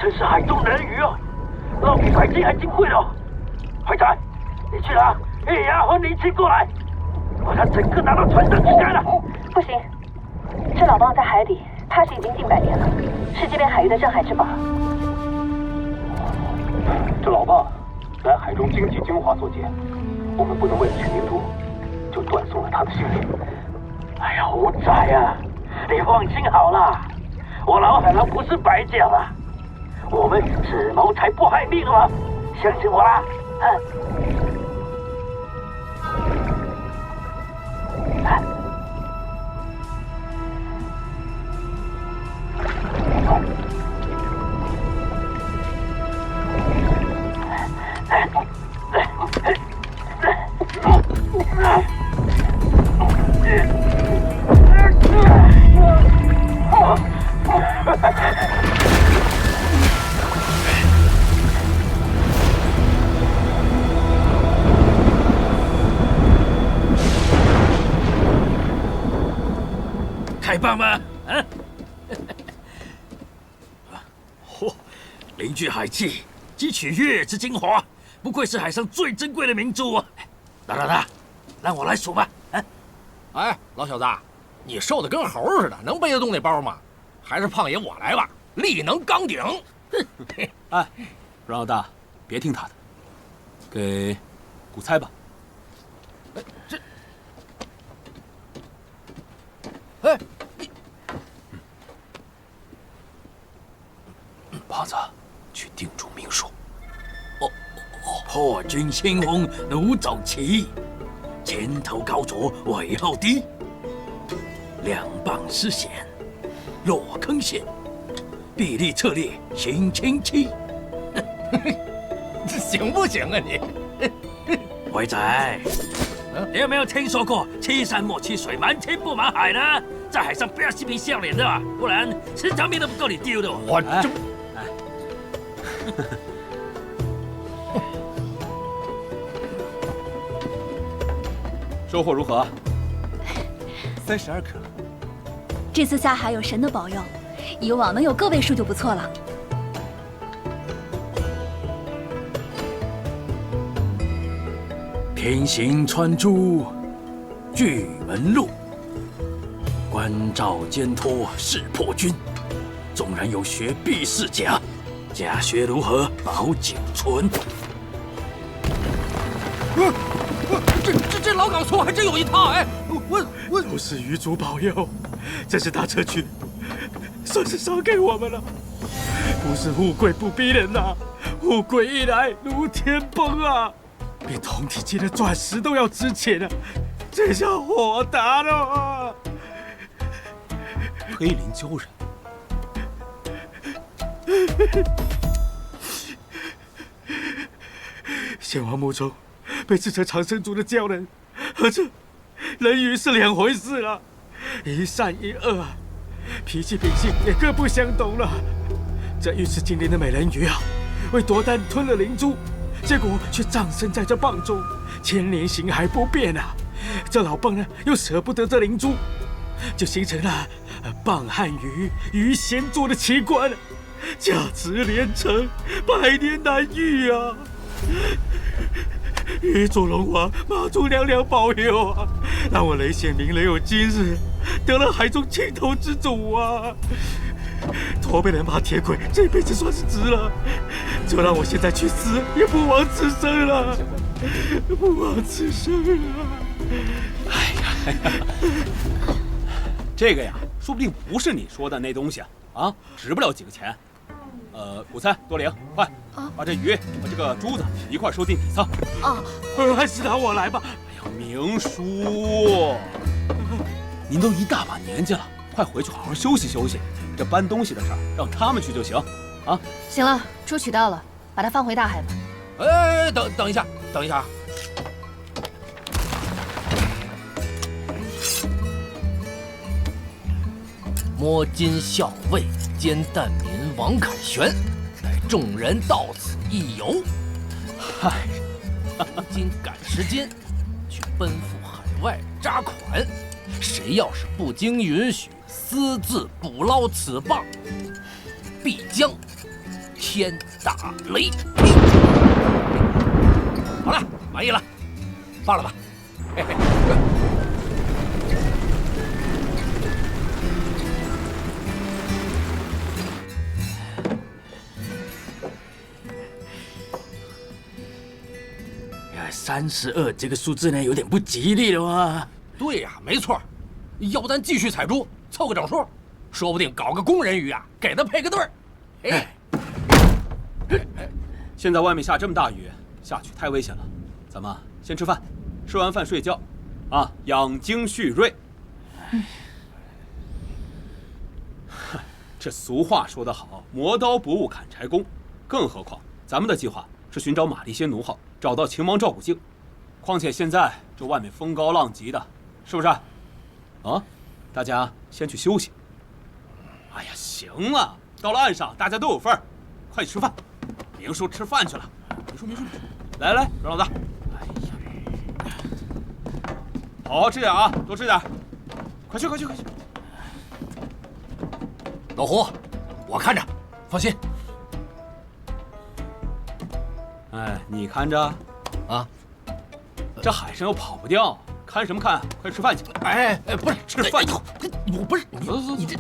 真是海中人鱼哦，捞比百金还金贵哦！怀仔，你去拿月牙和泥器过来，把它整个拿到船上去干了。不行，这老蚌在海底，怕是已经近100年了，是这片海域的镇海之宝。这老蚌乃海中经济精华所见，我们不能为了取明珠，就断送了他的性命。哎呀，五仔呀，你放心好了，我老海狼不是白叫了，我们只谋财不害命嘛，相信我啦。太棒了！嚯，凝聚海气，汲取月之精华，不愧是海上最珍贵的明珠啊！大，让我来数吧。哎，老小子，你瘦的跟猴似的，能背得动那包吗？还是胖爷我来吧，力能刚顶。哎，阮老大，别听他的，给古猜吧。这，哎，胖子，去定住命数。破军先锋弩走齐，前头高左尾后低，两棒失险，落坑陷，臂力侧裂行轻期。行不行啊你？伟仔，你有没有听说过欺山莫欺水，瞒天不瞒海呢？在海上不要嬉皮笑脸的，不然10条命都不够你丢的。我真……收获如何？32颗。这次下海有神的保佑，以往能有个位数就不错了。天行穿珠，巨门路，关照兼托是破军。纵然有学必是假，假学如何保久存？这老港粗还真有一套哎！我都是鱼主保佑，这是大车区，算是赏给我们了。不是富贵不逼人呐，富贵一来如天崩啊，比铜体级的钻石都要值钱啊！这下火大了。黑鳞鲛人，先王墓中被制成长生族的鲛人，和这人鱼是2回事了，一善一恶啊，脾气秉性也各不相同了。这玉池精灵的美人鱼啊，为夺丹吞了灵珠，结果却葬身在这蚌中，1000年形骸不变啊。这老蚌呢，又舍不得这灵珠，就形成了蚌汉鱼鱼仙做的奇观，价值连城，100年难遇啊！玉座龙王妈祖娘娘保佑啊，让我雷显明人有今日，得了海中青头之主啊！驼背人马铁轨这辈子算是值了，就让我现在去死也不枉此生了，不枉此生啊！哎呀，这个呀，说不定不是你说的那东西啊，值不了几个钱。古参多灵，快把这鱼和这个珠子一块收进底舱。还是让我来吧。哎呀，明叔，您都一大把年纪了，快回去好好休息休息。这搬东西的事儿让他们去就行，啊。行了，珠取到了，把它放回大海吧。哎，等一下。摸金校尉兼蛋民王凯旋，乃众人到此一游。嗨，今赶时间，去奔赴海外扎款。谁要是不经允许私自捕捞此蚌，必将天打雷劈。好了，满意了，放了吧。嘿嘿。32这个数字呢，有点不吉利了啊。对呀，没错，要不咱继续采珠，凑个整数，说不定搞个工人鱼啊，给他配个对儿。哎，现在外面下这么大雨，下去太危险了。咱们先吃饭，吃完饭睡觉，啊，养精蓄锐。这俗话说得好，磨刀不误砍柴工。更何况咱们的计划是寻找玛丽仙奴号，找到秦王赵古镜。况且现在这外面风高浪急的，是不是？啊，大家先去休息。哎呀，行了，到了岸上大家都有份儿，快去吃饭。明叔吃饭去了。明叔，来，阮老大。哎呀，好好吃点啊，多吃点。快去！老胡，我看着，放心。哎，你看着啊，这海上又跑不掉，看什么看？快吃饭去！哎，不是吃饭，我不是你这。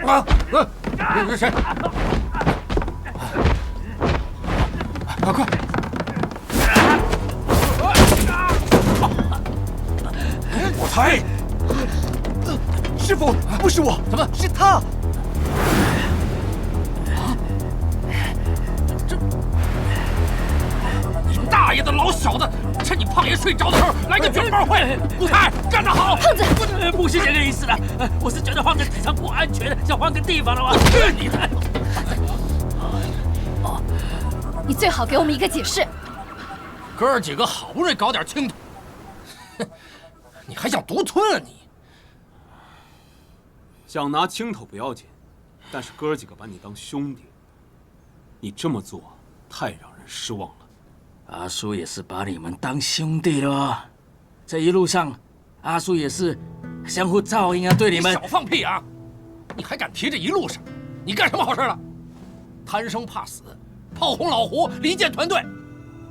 胖子，这是谁？快！我猜，师傅，不是我，怎么是他？你大爷的老小子！趁你胖爷睡着的时候来个卷包会！不猜，站得好！胖子，不是这个意思的，我是觉得换个底层不安全，想换个地方了嘛。去你的！你最好给我们一个解释。哥儿几个好不容易搞点清头，你还想独吞啊你？想拿清头不要紧，但是哥几个把你当兄弟，你这么做太让人失望了。阿叔也是把你们当兄弟了，这一路上，阿叔也是相互照应啊，对你们。少放屁啊！你还敢提这一路上？你干什么好事了？贪生怕死，炮轰老胡，离间团队，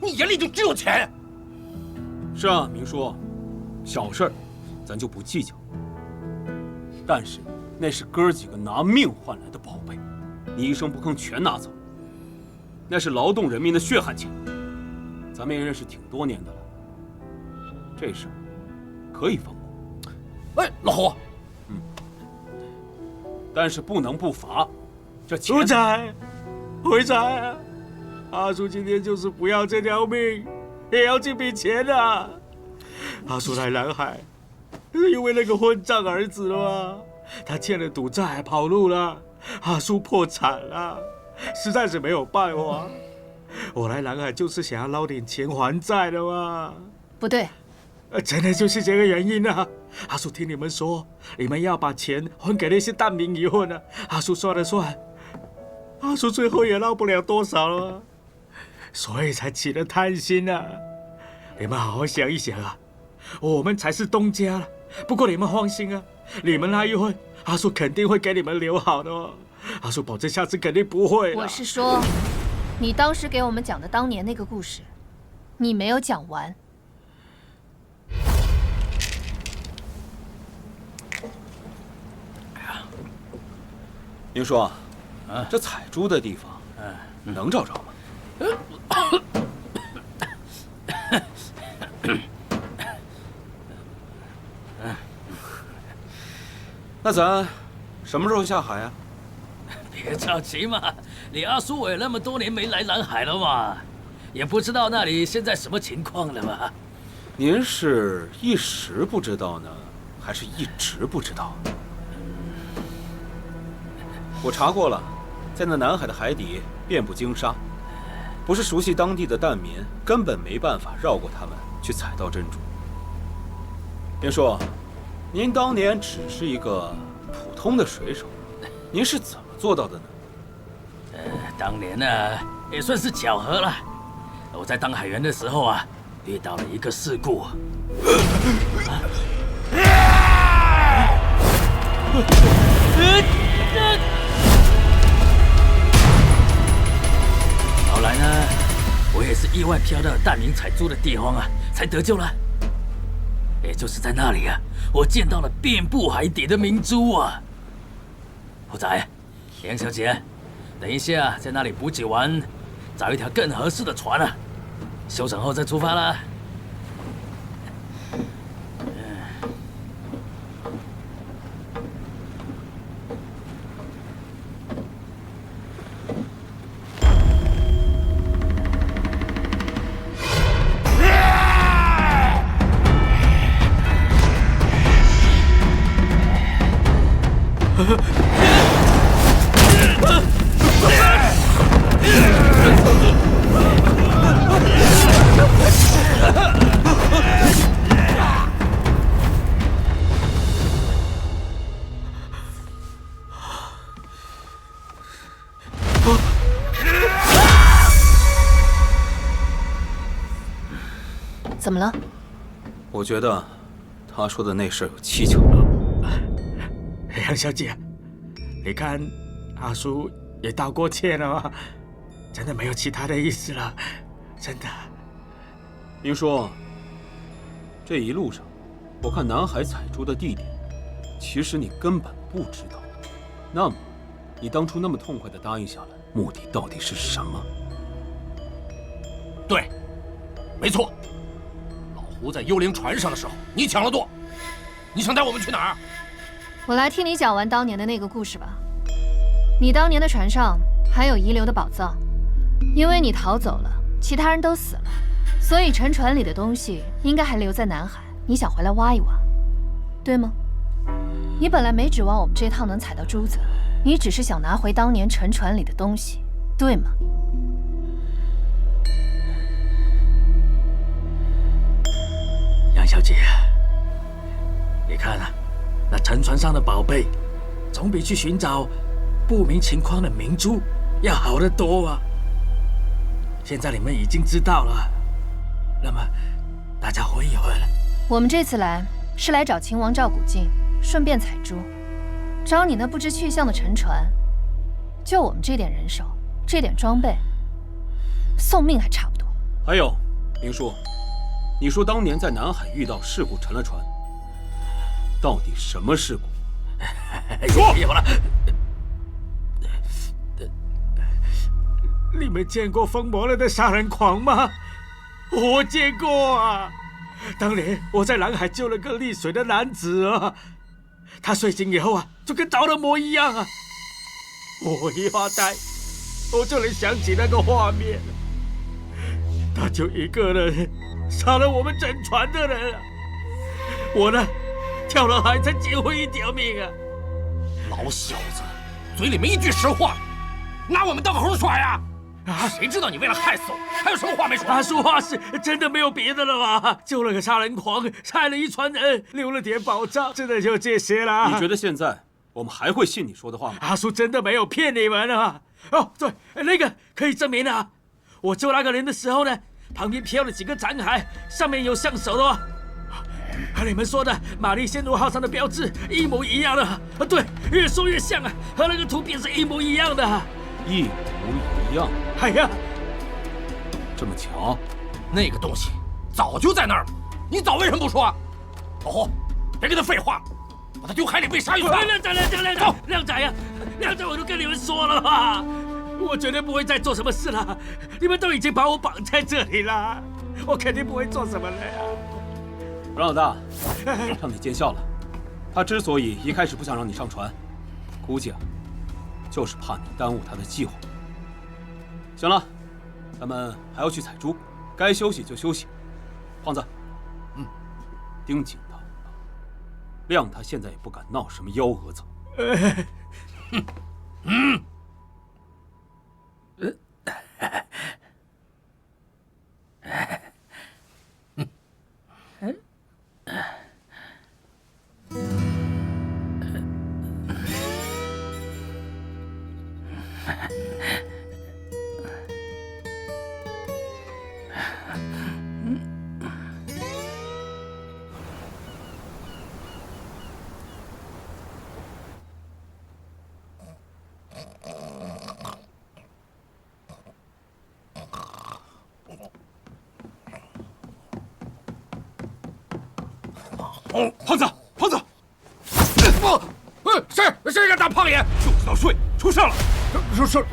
你眼里就只有钱。是啊，明叔，小事儿咱就不计较，但是那是哥几个拿命换来的宝贝，你一声不吭全拿走，那是劳动人民的血汗钱。咱们也认识挺多年的了，这事可以放过。哎，老胡，但是不能不罚。这钱奴才，回财，阿叔今天就是不要这条命，也要这笔钱啊！阿叔来南海，是因为那个混账儿子了吗？他欠了赌债跑路了，阿叔破产了，实在是没有办法。我来南海就是想要捞点钱还债的嘛。不对，真的就是这个原因啊！阿叔听你们说，你们要把钱还给那些难民以后呢，阿叔说了算，阿叔最后也捞不了多少了，所以才起了贪心啊！你们好好想一想啊，我们才是东家了。不过你们放心啊，你们那一份，阿叔肯定会给你们留好的哦。阿叔保证下次肯定不会。我是说，你当时给我们讲的当年那个故事，你没有讲完。明叔，这采珠的地方，能找着吗？那咱什么时候下海啊？别着急嘛，你阿叔我也那么多年没来南海了嘛，也不知道那里现在什么情况了嘛。您是一时不知道呢，还是一直不知道？我查过了，在那南海的海底遍布鲸鲨，不是熟悉当地的难民，根本没办法绕过他们去采到珍珠。明叔，您当年只是一个普通的水手，您是怎么做到的呢？当年呢也算是巧合了，我在当海员的时候啊，遇到了一个事故。后来呢，我也是意外飘到大明采珠的地方啊，才得救了。也就是在那里啊，我见到了遍布海底的明珠啊。虎仔，杨小姐，等一下在那里补给完，找一条更合适的船啊，休整后再出发啦。怎么了？我觉得他说的那事儿有蹊跷。杨小姐，你看阿叔也道过歉了啊，真的没有其他的意思了，真的。您说，这一路上，我看南海采珠的地点，其实你根本不知道。那么，你当初那么痛快地答应下来，目的到底是什么？对，没错。老胡在幽灵船上的时候，你抢了舵。你想带我们去哪儿？我来听你讲完当年的那个故事吧。你当年的船上还有遗留的宝藏，因为你逃走了，其他人都死了，所以沉船里的东西应该还留在南海。你想回来挖一挖，对吗？你本来没指望我们这趟能采到珠子，你只是想拿回当年沉船里的东西，对吗？杨小姐，你看啊，那沉船上的宝贝，总比去寻找不明情况的明珠要好得多啊。现在你们已经知道了，那么大家混一混。我们这次来是来找秦王赵古镜，顺便采珠。找你那不知去向的沉船，就我们这点人手，这点装备，送命还差不多。还有，明叔，你说当年在南海遇到事故沉了船，到底什么事故？说有了。你们见过疯魔了的杀人狂吗？我见过啊！当年我在南海救了个溺水的男子啊，他睡醒以后啊，就跟着了魔一样啊！我一发呆，我就能想起那个画面，他就一个人杀了我们整船的人啊！我呢，跳了海才捡回一条命啊！老小子，嘴里没一句实话，拿我们当猴耍呀！谁知道你为了害死我，还有什么话没说？阿叔话是真的没有别的了吧？救了个杀人狂，害了一船人，留了点宝藏，真的就这些啦。你觉得现在我们还会信你说的话吗？阿叔真的没有骗你们啊！哦，对，那个可以证明啊，我救那个人的时候呢，旁边飘了几个残骸，上面有相手的哦。和你们说的玛丽仙奴号上的标志一模一样的啊！对，越说越像啊，和那个图片是一模一样的。一模一样。哎呀，这么巧？那个东西早就在那儿了，你早为什么不说啊？老胡，别跟他废话，把他丢海里被鲨鱼吞。亮仔，亮仔呀，亮仔，我都跟你们说了吧，我绝对不会再做什么事了。你们都已经把我绑在这里了，我肯定不会做什么了呀。阮老大，让你见笑了。他之所以一开始不想让你上船，估计啊，就是怕你耽误他的计划。行了，咱们还要去采珠，该休息就休息。胖子，盯紧他，谅他现在也不敢闹什么幺蛾子。胖子，胖子，谁敢打胖爷？就知道睡，出事了！说